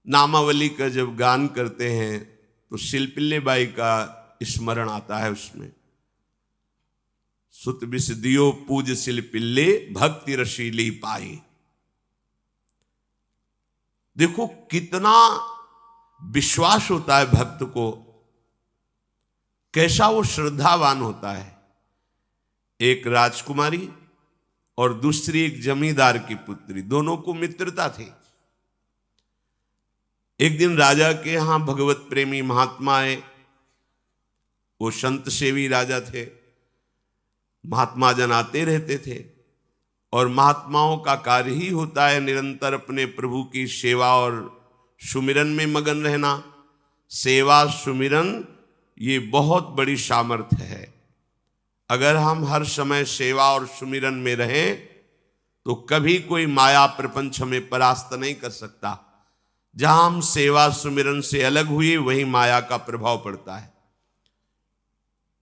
नामावली का जब गान करते हैं तो शिल्पिल्ले बाई का स्मरण आता है उसमें। सुत बिस दियो पूज शिल्पिल्ले भक्ति रशीली पाई। देखो कितना विश्वास होता है भक्त को, कैसा वो श्रद्धावान होता है। एक राजकुमारी और दूसरी एक जमींदार की पुत्री, दोनों को मित्रता थी। एक दिन राजा के यहां भगवत प्रेमी महात्मा आए। वो संत सेवी राजा थे, महात्मा जन आते रहते थे और महात्माओं का कार्य ही होता है निरंतर अपने प्रभु की सेवा और सुमिरन में मगन रहना। सेवा सुमिरन ये बहुत बड़ी सामर्थ्य है। अगर हम हर समय सेवा और सुमिरन में रहें तो कभी कोई माया प्रपंच हमें परास्त नहीं कर सकता। जहां हम सेवा सुमिरन से अलग हुए वहीं माया का प्रभाव पड़ता है।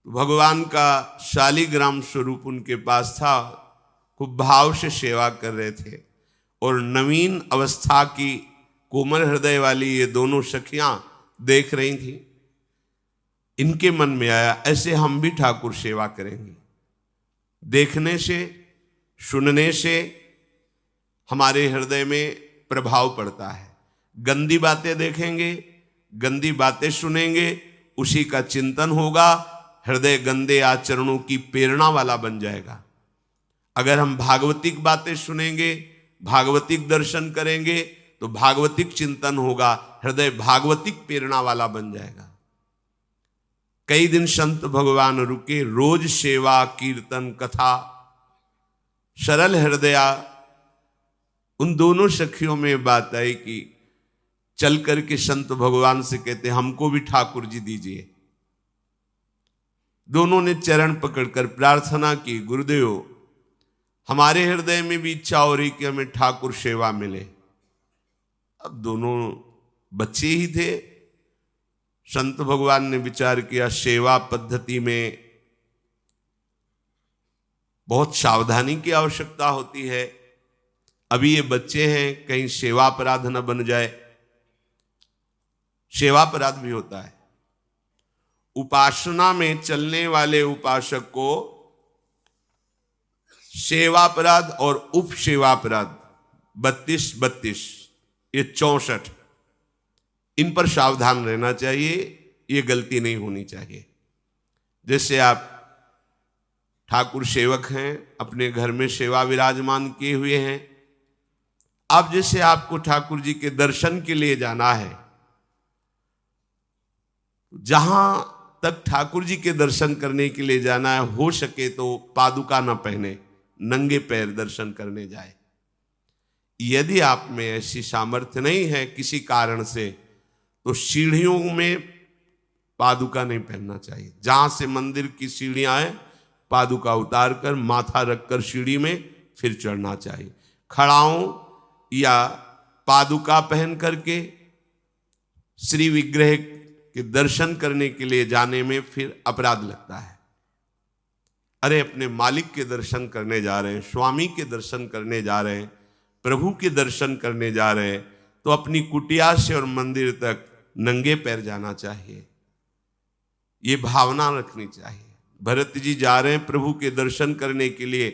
भगवान का शालिग्राम स्वरूप उनके पास था, खूब भाव से सेवा कर रहे थे और नवीन अवस्था की कोमल हृदय वाली ये दोनों सखियां देख रही थी। इनके मन में आया ऐसे हम भी ठाकुर सेवा करेंगे। देखने से सुनने से हमारे हृदय में प्रभाव पड़ता है। गंदी बातें देखेंगे, गंदी बातें सुनेंगे, उसी का चिंतन होगा, हृदय गंदे आचरणों की प्रेरणा वाला बन जाएगा। अगर हम भागवतिक बातें सुनेंगे, भागवतिक दर्शन करेंगे तो भागवतिक चिंतन होगा, हृदय भागवतिक प्रेरणा वाला बन जाएगा। कई दिन संत भगवान रुके, रोज सेवा कीर्तन कथा, सरल हृदया। उन दोनों सखियों में बात आई कि चल करके संत भगवान से कहते हमको भी ठाकुर जी दीजिए। दोनों ने चरण पकड़कर प्रार्थना की, गुरुदेव हमारे हृदय में भी इच्छा हो रही कि हमें ठाकुर सेवा मिले। अब दोनों बच्चे ही थे। संत भगवान ने विचार किया सेवा पद्धति में बहुत सावधानी की आवश्यकता होती है। अभी ये बच्चे हैं, कहीं सेवा अपराध न बन जाए। सेवा अपराध भी होता है। उपासना में चलने वाले उपासक को सेवापराध और उपसेवापराध 32 ये 64, इन पर सावधान रहना चाहिए। ये गलती नहीं होनी चाहिए। जैसे आप ठाकुर सेवक हैं, अपने घर में सेवा विराजमान किए हुए हैं। अब जैसे आपको ठाकुर जी के दर्शन के लिए जाना है, जहां तक ठाकुर जी के दर्शन करने के लिए जाना है, हो सके तो पादुका न पहने, नंगे पैर दर्शन करने जाए। यदि आप में ऐसी सामर्थ्य नहीं है किसी कारण से, तो सीढ़ियों में पादुका नहीं पहनना चाहिए। जहां से मंदिर की सीढ़ियां हैं, पादुका उतार कर माथा रखकर सीढ़ी में फिर चढ़ना चाहिए। खड़ाओं या पादुका पहन करके श्री विग्रह के दर्शन करने के लिए जाने में फिर अपराध लगता है। अरे अपने मालिक के दर्शन करने जा रहे हैं, स्वामी के दर्शन करने जा रहे हैं, प्रभु के दर्शन करने जा रहे हैं, तो अपनी कुटिया से और मंदिर तक नंगे पैर जाना चाहिए। ये भावना रखनी चाहिए। भरत जी जा रहे हैं प्रभु के दर्शन करने के लिए,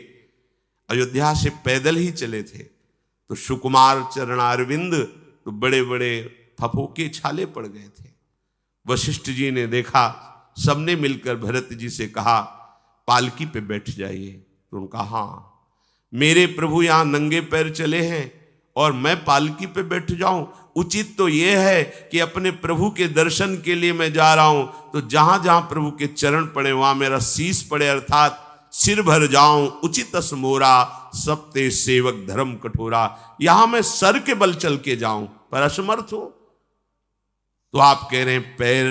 अयोध्या से पैदल ही चले थे, तो सुकुमार चरणारविंद तो बड़े बड़े फफोके छाले पड़ गए थे। वशिष्ठ जी ने देखा, सबने मिलकर भरत जी से कहा पालकी पे बैठ जाइए। तो उन्होंने कहा हाँ, मेरे प्रभु यहां नंगे पैर चले हैं और मैं पालकी पे बैठ जाऊं? उचित तो यह है कि अपने प्रभु के दर्शन के लिए मैं जा रहा हूं, तो जहां जहां प्रभु के चरण पड़े वहां मेरा शीश पड़े, अर्थात सिर भर जाऊं। उचित मोरा सबते सेवक धर्म कठोरा। यहां मैं सर के बल चल के जाऊं पर असमर्थ हूं। तो आप कह रहे हैं पैर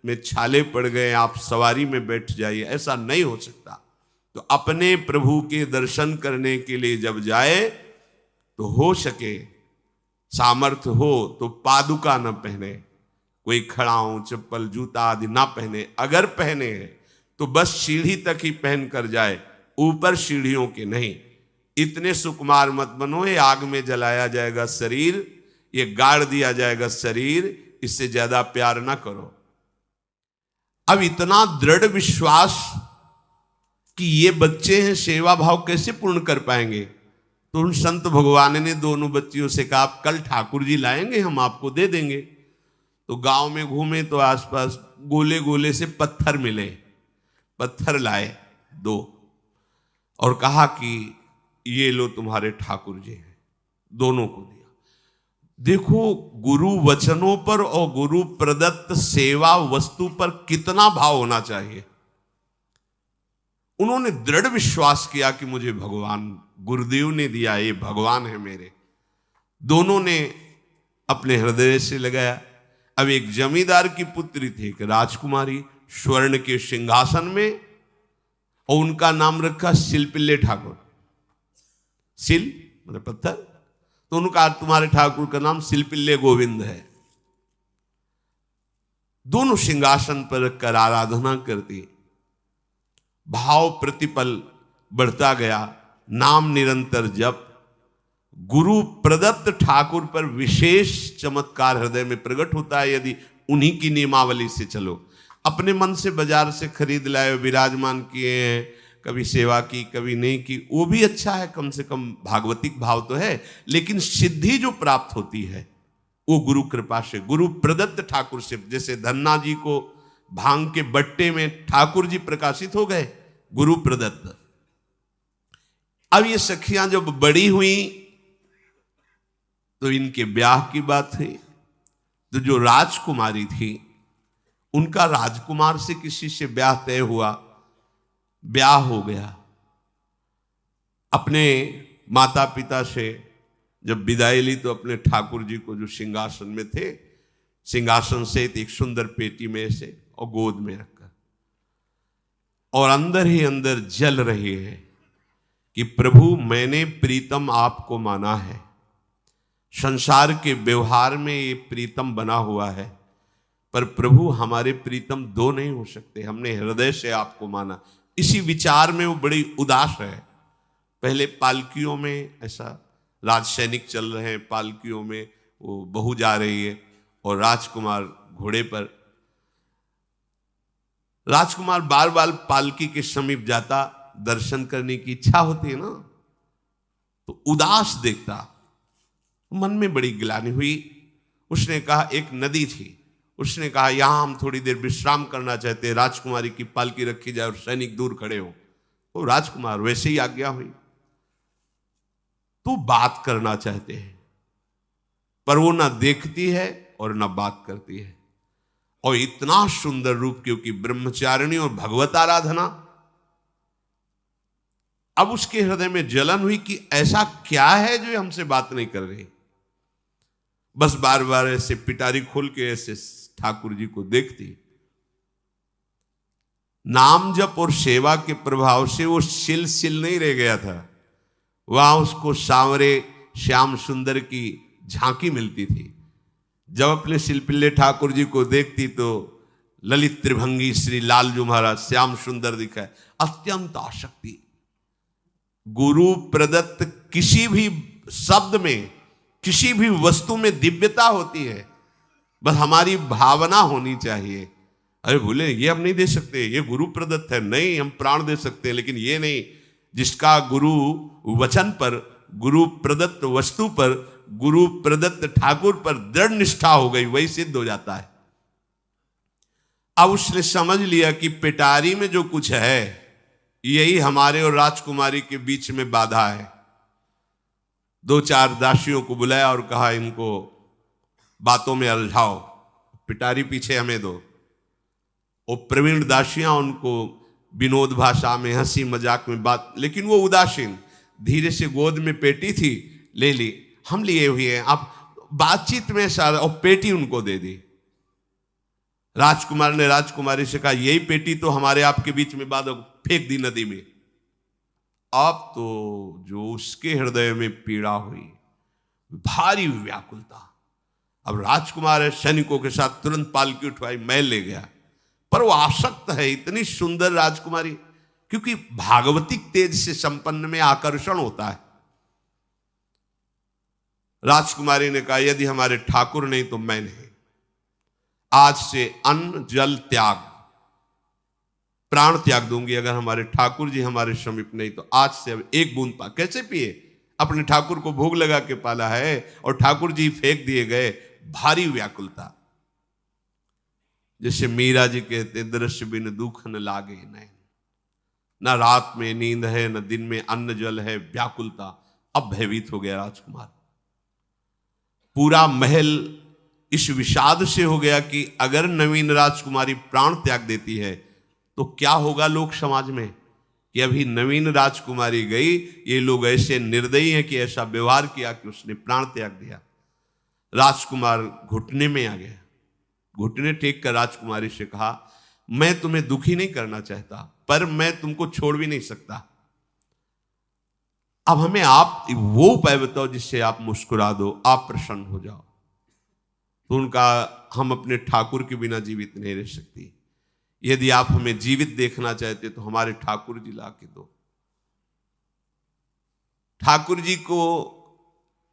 में छाले पड़ गए, आप सवारी में बैठ जाइए। ऐसा नहीं हो सकता। तो अपने प्रभु के दर्शन करने के लिए जब जाए तो हो सके, सामर्थ्य हो तो पादुका न पहने, कोई खड़ाऊं चप्पल जूता आदि ना पहने। अगर पहने हैं तो बस सीढ़ी तक ही पहन कर जाए, ऊपर सीढ़ियों के नहीं। इतने सुकुमार मत बनो, ये आग में जलाया जाएगा शरीर, ये गाड़ दिया जाएगा शरीर, इससे ज्यादा प्यार ना करो। अब इतना दृढ़ विश्वास कि ये बच्चे हैं, सेवा भाव कैसे पूर्ण कर पाएंगे? तो उन संत भगवान ने दोनों बच्चियों से कहा, आप कल ठाकुर जी लाएंगे, हम आपको दे देंगे। तो गांव में घूमे तो आसपास गोले गोले से पत्थर मिले, पत्थर लाए 2 और कहा कि ये लो तुम्हारे ठाकुर जी हैं। दोनों को दिया। देखो गुरु वचनों पर और गुरु प्रदत्त सेवा वस्तु पर कितना भाव होना चाहिए। उन्होंने दृढ़ विश्वास किया कि मुझे भगवान गुरुदेव ने दिया, ये भगवान है मेरे। दोनों ने अपने हृदय से लगाया। अब एक जमींदार की पुत्री थी, एक राजकुमारी, स्वर्ण के सिंहासन में, और उनका नाम रखा शिलपिल्ले ठाकुर। शिल मतलब पत्थर, तो उनका तुम्हारे ठाकुर का नाम शिलपिल्ले गोविंद है। दोनों सिंहासन पर रखकर आराधना करती। भाव प्रतिपल बढ़ता गया, नाम निरंतर जप। गुरु प्रदत्त ठाकुर पर विशेष चमत्कार हृदय में प्रकट होता है यदि उन्हीं की नियमावली से चलो। अपने मन से बाजार से खरीद लाए, विराजमान किए हैं, कभी सेवा की कभी नहीं की, वो भी अच्छा है, कम से कम भागवतिक भाव तो है। लेकिन सिद्धि जो प्राप्त होती है वो गुरु कृपा से, गुरु प्रदत्त ठाकुर से। जैसे धन्ना जी को भांग के बट्टे में ठाकुर जी प्रकाशित हो गए, गुरु प्रदत्त। अब ये सखियां जब बड़ी हुई तो इनके ब्याह की बात थी। तो जो राजकुमारी थी उनका राजकुमार से किसी से ब्याह तय हुआ, ब्याह हो गया। अपने माता पिता से जब विदाई ली तो अपने ठाकुर जी को जो सिंहासन में थे, सिंहासन से एक सुंदर पेटी में से और गोद में रखकर, और अंदर ही अंदर जल रही है कि प्रभु मैंने प्रीतम आपको माना है, संसार के व्यवहार में ये प्रीतम बना हुआ है, पर प्रभु हमारे प्रीतम 2 नहीं हो सकते, हमने हृदय से आपको माना। इसी विचार में वो बड़ी उदास है। पहले पालकियों में ऐसा राज सैनिक चल रहे हैं, पालकियों में वो बहू जा रही है और राजकुमार घोड़े पर। राजकुमार बार बार पालकी के समीप जाता, दर्शन करने की इच्छा होती है ना, तो उदास देखता, मन में बड़ी गिलानी हुई। उसने कहा, एक नदी थी, उसने कहा यहां हम थोड़ी देर विश्राम करना चाहते हैं, राजकुमारी की पालकी रखी जाए और सैनिक दूर खड़े हो। तो राजकुमार वैसे ही आज्ञा हुई। तो बात करना चाहते हैं पर वो ना देखती है और ना बात करती है। और इतना सुंदर रूप, क्योंकि ब्रह्मचारिणी और भगवत आराधना। अब उसके हृदय में जलन हुई कि ऐसा क्या है जो हमसे बात नहीं कर रही। बस बार बार ऐसे पिटारी खोल के ऐसे ठाकुर जी को देखती। नाम जप और सेवा के प्रभाव से वो सिल नहीं रह गया था, वहां उसको सांवरे श्याम सुंदर की झांकी मिलती थी। जब अपने शिलपिल्ले ठाकुर जी को देखती तो ललित त्रिभंगी श्री लाल जो महाराज श्याम सुंदर दिखाए, अत्यंत आसक्ति। गुरु प्रदत्त किसी भी शब्द में, किसी भी वस्तु में दिव्यता होती है, बस हमारी भावना होनी चाहिए। अरे बोले ये हम नहीं दे सकते, ये गुरु प्रदत्त है, नहीं हम प्राण दे सकते हैं, लेकिन ये नहीं। जिसका गुरु वचन पर, गुरु प्रदत्त वस्तु पर, गुरु प्रदत्त ठाकुर पर दृढ़ निष्ठा हो गई, वही सिद्ध हो जाता है। अब उसने समझ लिया कि पिटारी में जो कुछ है यही हमारे और राजकुमारी के बीच में बाधा है। 2-4 दासियों को बुलाया और कहा इनको बातों में उलझाओ, पिटारी पीछे हमें दो। और प्रवीण दासियां उनको विनोद भाषा में, हंसी मजाक में बात, लेकिन वो उदासीन। धीरे से गोद में पेटी थी, ले ली, हम लिए हुए हैं, आप बातचीत में सारा, और पेटी उनको दे दी। राजकुमार ने राजकुमारी से कहा यही पेटी तो हमारे आपके बीच में बात, फेंक दी नदी में। अब तो जो उसके हृदय में पीड़ा हुई, भारी व्याकुलता। अब राजकुमार है, सैनिकों के साथ तुरंत पालकी उठवाई, महल ले गया। पर वो आसक्त है, इतनी सुंदर राजकुमारी, क्योंकि भागवतिक तेज से संपन्न में आकर्षण होता है। राजकुमारी ने कहा, यदि हमारे ठाकुर नहीं तो मैं नहीं। आज से अन्न जल त्याग, प्राण त्याग दूंगी अगर हमारे ठाकुर जी हमारे समीप नहीं तो। आज से अब एक बूंद पा कैसे पिए? अपने ठाकुर को भोग लगा के पाला है और ठाकुर जी फेंक दिए गए। भारी व्याकुलता, जैसे मीरा जी कहते, दृश्य बिन दुख न लागे नैन, न रात में नींद है न दिन में अन्न जल है, व्याकुलता। अब भयभीत हो गया राजकुमार। पूरा महल इस विषाद से हो गया कि अगर नवीन राजकुमारी प्राण त्याग देती है तो क्या होगा लोक समाज में, कि अभी नवीन राजकुमारी गई, ये लोग ऐसे निर्दयी हैं कि ऐसा व्यवहार किया कि उसने प्राण त्याग दिया। राजकुमार घुटने में आ गया। घुटने टेक कर राजकुमारी से कहा, मैं तुम्हें दुखी नहीं करना चाहता, पर मैं तुमको छोड़ भी नहीं सकता। अब हमें आप वो उपाय बताओ जिससे आप मुस्कुरा दो, आप प्रसन्न हो जाओ। तो उनका, हम अपने ठाकुर के बिना जीवित नहीं रह सकती। यदि आप हमें जीवित देखना चाहते तो हमारे ठाकुर जी ला के दो। ठाकुर जी को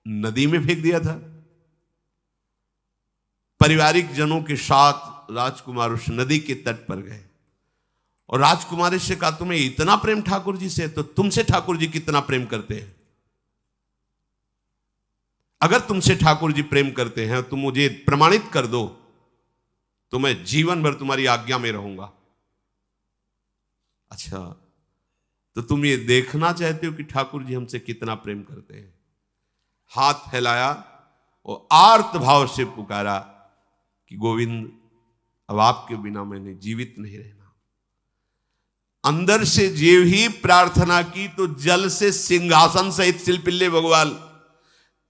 नदी में फेंक दिया था। पारिवारिक जनों के साथ राजकुमार उस नदी के तट पर गए और राजकुमारी से कहा, तुम्हें इतना प्रेम ठाकुर जी से, तो तुमसे ठाकुर जी कितना प्रेम करते हैं? अगर तुमसे ठाकुर जी प्रेम करते हैं तो मुझे प्रमाणित कर दो, तो मैं जीवन भर तुम्हारी आज्ञा में रहूंगा। अच्छा, तो तुम ये देखना चाहते हो कि ठाकुर जी हमसे कितना प्रेम करते हैं? हाथ फैलाया और आर्त भाव से पुकारा कि गोविंद, अब आपके बिना मैंने जीवित नहीं रहना। अंदर से जेव ही प्रार्थना की तो जल से सिंहासन सहित शिल्पिल्ले भगवान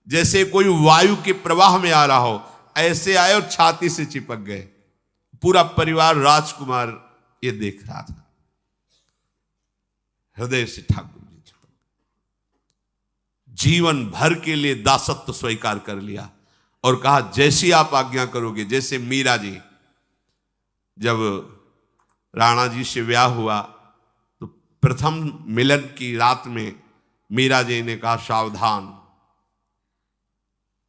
जैसे कोई वायु के प्रवाह में आ रहा हो, ऐसे आए और छाती से चिपक गए। पूरा परिवार, राजकुमार ये देख रहा था। हृदय से ठाकुर जी चिपक, जीवन भर के लिए दासत्व स्वीकार कर लिया और कहा, जैसी आप आज्ञा करोगे। जैसे मीरा जी, जब राणा जी से ब्याह हुआ तो प्रथम मिलन की रात में मीरा जी ने कहा, सावधान,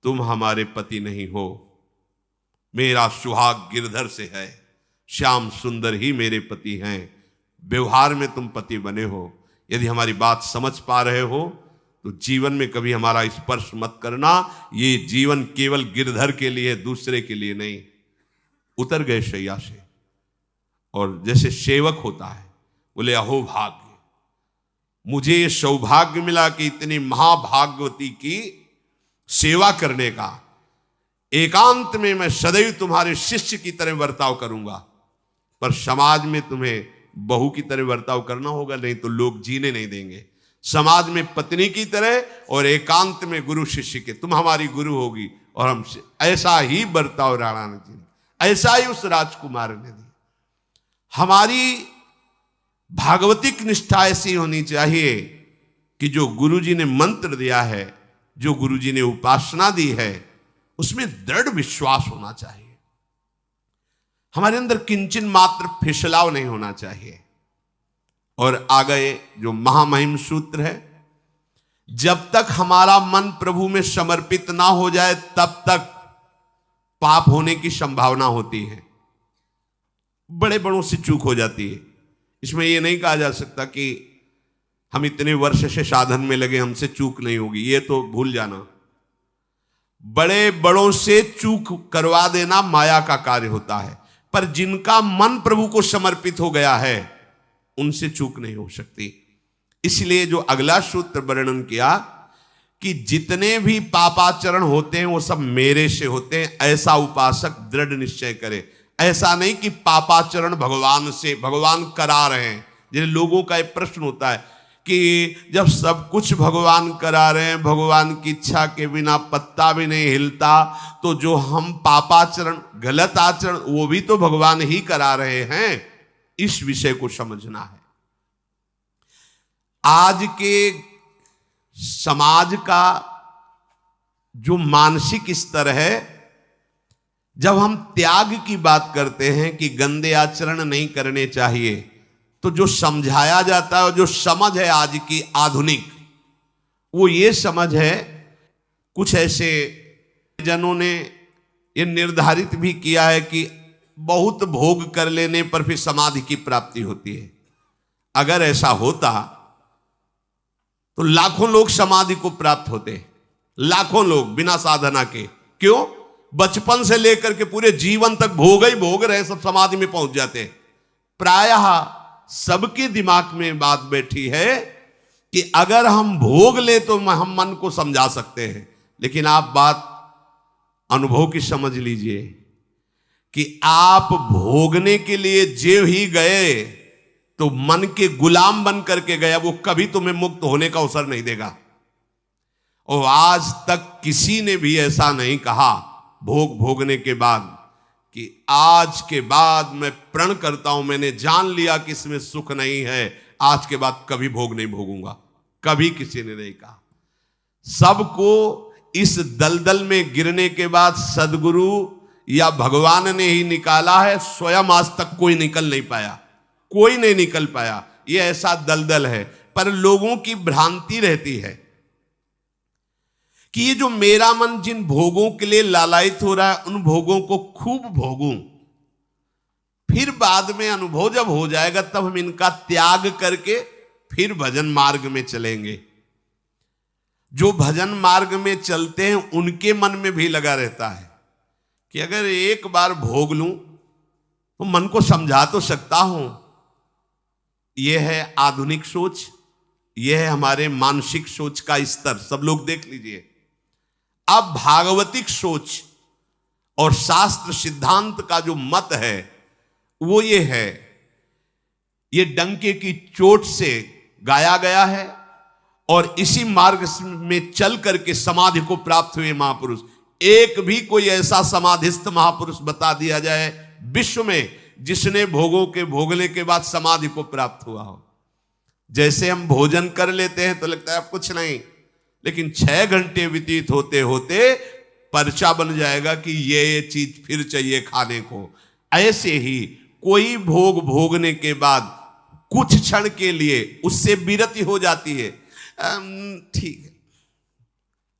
तुम हमारे पति नहीं हो, मेरा सुहाग गिरधर से है, श्याम सुंदर ही मेरे पति हैं। व्यवहार में तुम पति बने हो। यदि हमारी बात समझ पा रहे हो तो जीवन में कभी हमारा स्पर्श मत करना। ये जीवन केवल गिरधर के लिए, दूसरे के लिए नहीं। उतर गए शैया से और जैसे सेवक होता है, बोले, अहो भाग्य, मुझे ये सौभाग्य मिला कि इतनी महाभागवती की सेवा करने का। एकांत में मैं सदैव तुम्हारे शिष्य की तरह बर्ताव करूंगा, पर समाज में तुम्हें बहू की तरह बर्ताव करना होगा, नहीं तो लोग जीने नहीं देंगे। समाज में पत्नी की तरह और एकांत में गुरु शिष्य के। तुम हमारी गुरु होगी और हमसे ऐसा ही बर्ताव राणा ने जी, ऐसा ही उस राजकुमार ने दी। हमारी भागवतिक निष्ठा ऐसी होनी चाहिए कि जो गुरु जी ने मंत्र दिया है, जो गुरु जी ने उपासना दी है, उसमें दृढ़ विश्वास होना चाहिए। हमारे अंदर किंचन मात्र फिसलाव नहीं होना चाहिए। और आ गए जो महामहिम सूत्र है, जब तक हमारा मन प्रभु में समर्पित ना हो जाए तब तक पाप होने की संभावना होती है। बड़े बड़ों से चूक हो जाती है। इसमें यह नहीं कहा जा सकता कि हम इतने वर्ष से साधन में लगे, हमसे चूक नहीं होगी, ये तो भूल जाना। बड़े बड़ों से चूक करवा देना माया का कार्य होता है, पर जिनका मन प्रभु को समर्पित हो गया है उनसे चूक नहीं हो सकती। इसलिए जो अगला सूत्र वर्णन किया कि जितने भी पापाचरण होते हैं वो सब मेरे से होते हैं, ऐसा उपासक दृढ़ निश्चय करे। ऐसा नहीं कि पापाचरण भगवान से, भगवान करा रहे हैं। जिन लोगों का एक प्रश्न होता है कि जब सब कुछ भगवान करा रहे हैं, भगवान की इच्छा के बिना पत्ता भी नहीं हिलता, तो जो हम पापाचरण, गलत आचरण, वो भी तो भगवान ही करा रहे हैं। इस विषय को समझना है। आज के समाज का जो मानसिक स्तर है, जब हम त्याग की बात करते हैं कि गंदे आचरण नहीं करने चाहिए, तो जो समझाया जाता है और जो समझ है आज की आधुनिक, वो ये समझ है कुछ ऐसे जनों ने ये निर्धारित भी किया है कि बहुत भोग कर लेने पर फिर समाधि की प्राप्ति होती है। अगर ऐसा होता तो लाखों लोग समाधि को प्राप्त होते, लाखों लोग बिना साधना के। क्यों? बचपन से लेकर के पूरे जीवन तक भोग ही भोग रहे, सब समाधि में पहुंच जाते। प्रायः सबके दिमाग में बात बैठी है कि अगर हम भोग ले तो हम मन को समझा सकते हैं, लेकिन आप बात अनुभव की समझ लीजिए कि आप भोगने के लिए जो ही गए तो मन के गुलाम बन करके गया, वो कभी तुम्हें मुक्त होने का अवसर नहीं देगा। और आज तक किसी ने भी ऐसा नहीं कहा भोग भोगने के बाद कि आज के बाद मैं प्रण करता हूं, मैंने जान लिया कि इसमें सुख नहीं है, आज के बाद कभी भोग नहीं भोगूंगा। कभी किसी ने नहीं कहा। सबको इस दलदल में गिरने के बाद सदगुरु या भगवान ने ही निकाला है, स्वयं आज तक कोई निकल नहीं पाया, कोई नहीं निकल पाया। ये ऐसा दलदल है। पर लोगों की भ्रांति रहती है कि ये जो मेरा मन जिन भोगों के लिए लालायित हो रहा है, उन भोगों को खूब भोगूं, फिर बाद में अनुभव जब हो जाएगा तब हम इनका त्याग करके फिर भजन मार्ग में चलेंगे। जो भजन मार्ग में चलते हैं उनके मन में भी लगा रहता है कि अगर एक बार भोग लूं तो मन को समझा तो सकता हूं। यह है आधुनिक सोच, यह है हमारे मानसिक सोच का स्तर। सब लोग देख लीजिए। अब भागवतिक सोच और शास्त्र सिद्धांत का जो मत है वो ये है, ये डंके की चोट से गाया गया है और इसी मार्ग में चल करके समाधि को प्राप्त हुए महापुरुष। एक भी कोई ऐसा समाधिस्थ महापुरुष बता दिया जाए विश्व में जिसने भोगों के भोगने के बाद समाधि को प्राप्त हुआ हो। जैसे हम भोजन कर लेते हैं तो लगता है अब कुछ नहीं, लेकिन 6 घंटे व्यतीत होते होते पर्चा बन जाएगा कि ये चीज फिर चाहिए खाने को। ऐसे ही कोई भोग भोगने के बाद कुछ क्षण के लिए उससे विरति हो जाती है, ठीक है,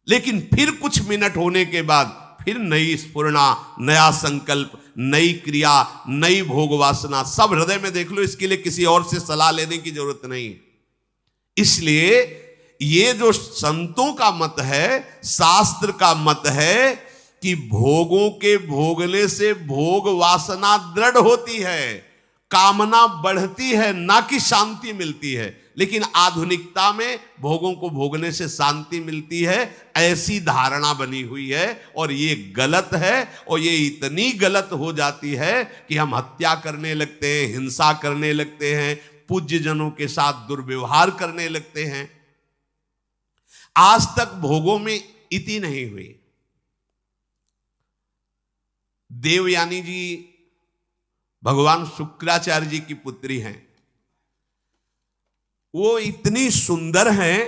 लेकिन फिर कुछ मिनट होने के बाद फिर नई स्फुरना, नया संकल्प, नई क्रिया, नई भोग वासना सब हृदय में देख लो। इसके लिए किसी और से सलाह लेने की जरूरत नहीं। इसलिए ये जो संतों का मत है, शास्त्र का मत है कि भोगों के भोगने से भोग वासना दृढ़ होती है, कामना बढ़ती है, ना कि शांति मिलती है। लेकिन आधुनिकता में भोगों को भोगने से शांति मिलती है, ऐसी धारणा बनी हुई है और ये गलत है। और ये इतनी गलत हो जाती है कि हम हत्या करने लगते हैं, हिंसा करने लगते हैं, पूज्य जनों के साथ दुर्व्यवहार करने लगते हैं। आज तक भोगों में इति नहीं हुई। देवयानी जी भगवान शुक्राचार्य जी की पुत्री हैं। वो इतनी सुंदर हैं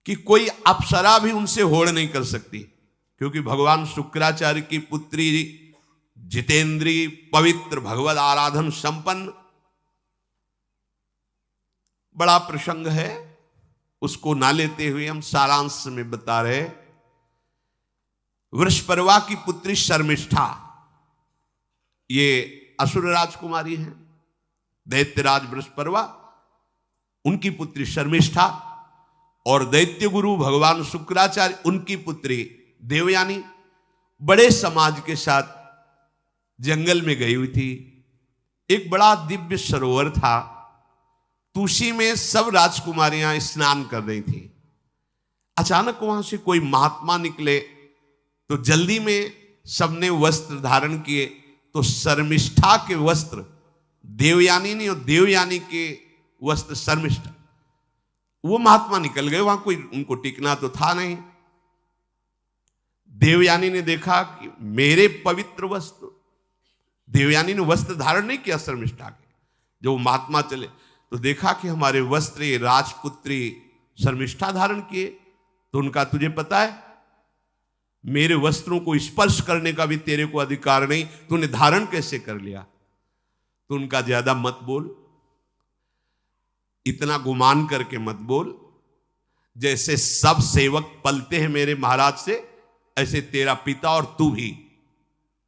कि कोई अप्सरा भी उनसे होड़ नहीं कर सकती, क्योंकि भगवान शुक्राचार्य की पुत्री जितेंद्री, पवित्र, भगवद आराधन संपन्न। बड़ा प्रसंग है, उसको ना लेते हुए हम सारांश में बता रहे। वृषपर्वा की पुत्री शर्मिष्ठा, ये असुर राजकुमारी हैं। दैत्यराज वृषपर्वा, उनकी पुत्री शर्मिष्ठा, और दैत्य गुरु भगवान शुक्राचार्य, उनकी पुत्री देवयानी बड़े समाज के साथ जंगल में गई हुई थी। एक बड़ा दिव्य सरोवर था, तुलसी में सब राजकुमारियां स्नान कर रही थी। अचानक वहां से कोई महात्मा निकले तो जल्दी में सबने वस्त्र धारण किए, तो शर्मिष्ठा के वस्त्र देवयानी ने और देवयानी के वस्त्र शर्मिष्ठा, वो महात्मा निकल गए। वहां कोई उनको टिकना तो था नहीं। देवयानी ने देखा कि मेरे पवित्र वस्त्र, देवयानी ने वस्त्र धारण नहीं किया शर्मिष्ठा के। जब वो महात्मा चले तो देखा कि हमारे वस्त्र राजपुत्री शर्मिष्ठा धारण किए। तो उनका, तुझे पता है मेरे वस्त्रों को स्पर्श करने का भी तेरे को अधिकार नहीं, तूने धारण कैसे कर लिया? तो उनका, ज्यादा मत बोल, इतना गुमान करके मत बोल। जैसे सब सेवक पलते हैं मेरे महाराज से, ऐसे तेरा पिता और तू भी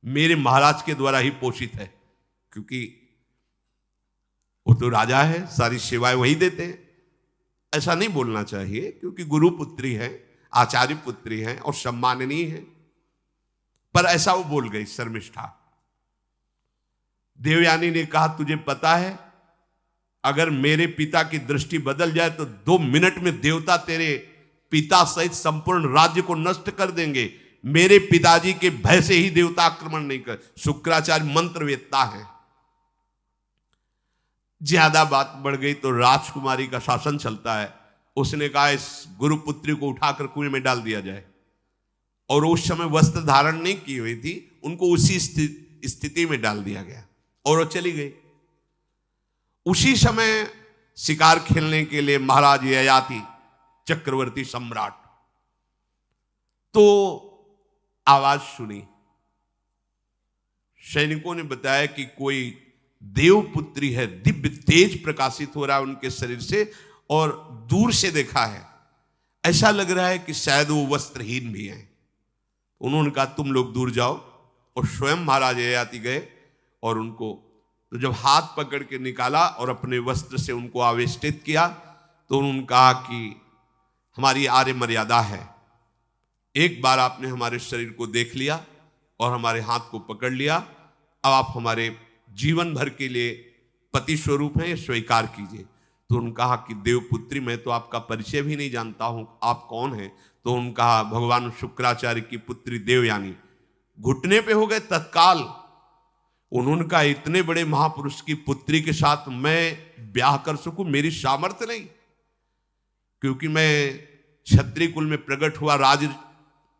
मेरे महाराज के द्वारा ही पोषित है, क्योंकि वो तो राजा है, सारी सेवाएं वही देते हैं। ऐसा नहीं बोलना चाहिए, क्योंकि गुरु पुत्री है, आचार्य पुत्री है और सम्माननीय है, पर ऐसा वो बोल गई शर्मिष्ठा। देवयानी ने कहा तुझे पता है अगर मेरे पिता की दृष्टि बदल जाए तो 2 मिनट में देवता तेरे पिता सहित संपूर्ण राज्य को नष्ट कर देंगे। मेरे पिताजी के भय से ही देवता आक्रमण नहीं कर। शुक्राचार्य मंत्रवेत्ता है। ज्यादा बात बढ़ गई तो राजकुमारी का शासन चलता है। उसने कहा इस गुरुपुत्री को उठाकर कुएं में डाल दिया जाए, और उस समय वस्त्र धारण नहीं की हुई थी, उनको उसी स्थिति में डाल दिया गया और वो चली गई। उसी समय शिकार खेलने के लिए महाराज ययाति चक्रवर्ती सम्राट तो आवाज सुनी। सैनिकों ने बताया कि कोई देवपुत्री है, दिव्य तेज प्रकाशित हो रहा है उनके शरीर से, और दूर से देखा है ऐसा लग रहा है कि शायद वो वस्त्रहीन भी हैं। उन्होंने कहा तुम लोग दूर जाओ, और स्वयं महाराज ययाति गए और उनको तो जब हाथ पकड़ के निकाला और अपने वस्त्र से उनको आवेष्टित किया तो उन्होंने कहा कि हमारी आर्य मर्यादा है, एक बार आपने हमारे शरीर को देख लिया और हमारे हाथ को पकड़ लिया, अब आप हमारे जीवन भर के लिए पति स्वरूप हैं, स्वीकार कीजिए। तो उन्होंने कहा कि देवपुत्री मैं तो आपका परिचय भी नहीं जानता हूं, आप कौन हैं? तो उन्होंने कहा भगवान शुक्राचार्य की पुत्री देवयानी। घुटने पे हो गए तत्काल। उन्होंने कहा इतने बड़े महापुरुष की पुत्री के साथ मैं ब्याह कर सकूं, मेरी सामर्थ्य नहीं, क्योंकि मैं क्षत्रिय कुल में प्रकट हुआ राज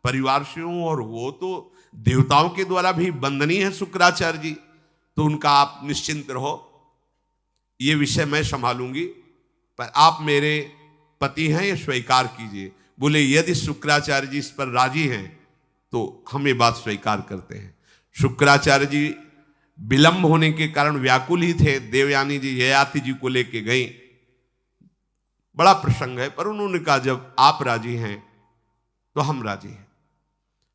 परिवार से हूं, और वो तो देवताओं के द्वारा भी वंदनीय है शुक्राचार्य जी। तो उनका आप निश्चिंत रहो, ये विषय मैं संभालूंगी, पर आप मेरे पति हैं, ये स्वीकार कीजिए। बोले यदि शुक्राचार्य जी इस पर राजी हैं तो हम ये बात स्वीकार करते हैं। शुक्राचार्य जी विलंब होने के कारण व्याकुल ही थे। देवयानी जी ययाति जी को लेके गई। बड़ा प्रसंग है, पर उन्होंने कहा जब आप राजी हैं तो हम राजी हैं।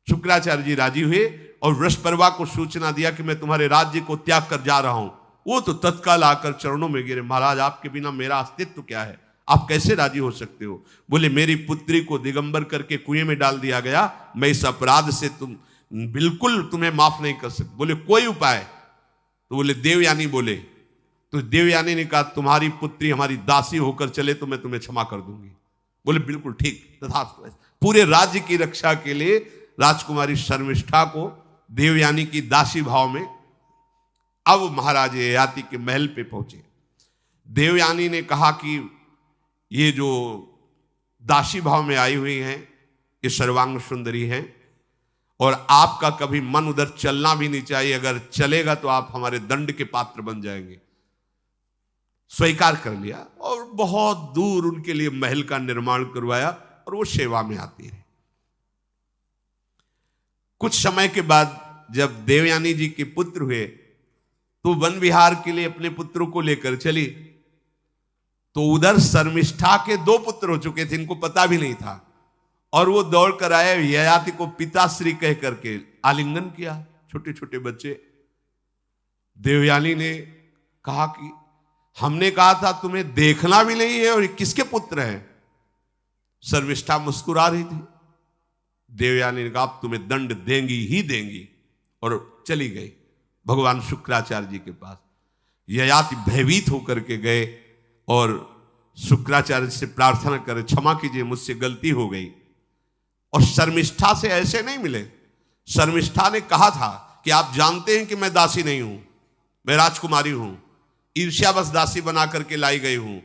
शुक्राचार्य जी राजी हुए और वृषपर्वा को सूचना दिया कि मैं तुम्हारे राज्य को त्याग कर जा रहा हूं। वो तो तत्काल आकर चरणों में गिरे, महाराज आपके बिना मेरा अस्तित्व क्या है, आप कैसे राजी हो सकते हो? बोले मेरी पुत्री को दिगंबर करके कुएं में डाल दिया गया, मैं इस अपराध से बिल्कुल तुम्हें माफ नहीं कर सकता। बोले कोई उपाय? तो बोले देवयानी बोले। तो देवयानी ने कहा तुम्हारी पुत्री हमारी दासी होकर चले तो मैं तुम्हें क्षमा कर दूंगी। बोले बिल्कुल ठीक, तथास्तु। पूरे राज्य की रक्षा के लिए राजकुमारी शर्मिष्ठा को देवयानी की दासी भाव में अब महाराज ययाति के महल पे पहुंचे। देवयानी ने कहा कि ये जो दासी भाव में आई हुई हैं ये सर्वांग सुंदरी हैं, और आपका कभी मन उधर चलना भी नहीं चाहिए, अगर चलेगा तो आप हमारे दंड के पात्र बन जाएंगे। स्वीकार कर लिया और बहुत दूर उनके लिए महल का निर्माण करवाया और वो सेवा में आती रही। कुछ समय के बाद जब देवयानी जी के पुत्र हुए तो वन विहार के लिए अपने पुत्रों को लेकर चली, तो उधर शर्मिष्ठा के 2 पुत्र हो चुके थे, इनको पता भी नहीं था, और वो दौड़ कर आए, ययाति को पिताश्री कह करके आलिंगन किया। छोटे छोटे बच्चे। देवयानी ने कहा कि हमने कहा था तुम्हें देखना भी नहीं है, और ये किसके पुत्र हैं? शर्मिष्ठा मुस्कुरा रही थी। देवयानी ने कहा अब तुम्हें दंड देंगी ही देंगी, और चली गई भगवान शुक्राचार्य जी के पास। ययाति भयभीत होकर के गए और शुक्राचार्य से प्रार्थना करे क्षमा कीजिए मुझसे गलती हो गई। और शर्मिष्ठा से ऐसे नहीं मिले। शर्मिष्ठा ने कहा था कि आप जानते हैं कि मैं दासी नहीं हूं, मैं राजकुमारी हूं, ईर्ष्यावश दासी बना करके लाई गई हूं,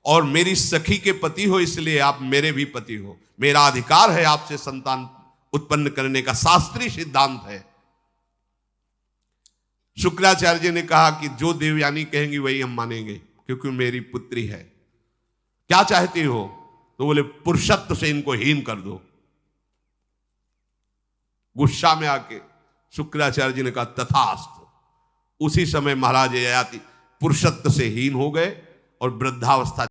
और मेरी सखी के पति हो इसलिए आप मेरे भी पति हो, मेरा अधिकार है आपसे संतान उत्पन्न करने का, शास्त्रीय सिद्धांत है। शुक्राचार्य जी ने कहा कि जो देवयानी कहेंगी वही हम मानेंगे, क्योंकि मेरी पुत्री है। क्या चाहती हो? तो बोले पुरुषत्व से इनको हीन कर दो। गुस्सा में आके शुक्राचार्य जी ने कहा तथास्तु। उसी समय महाराज ययाति पुरुषत्व से हीन हो गए और वृद्धावस्था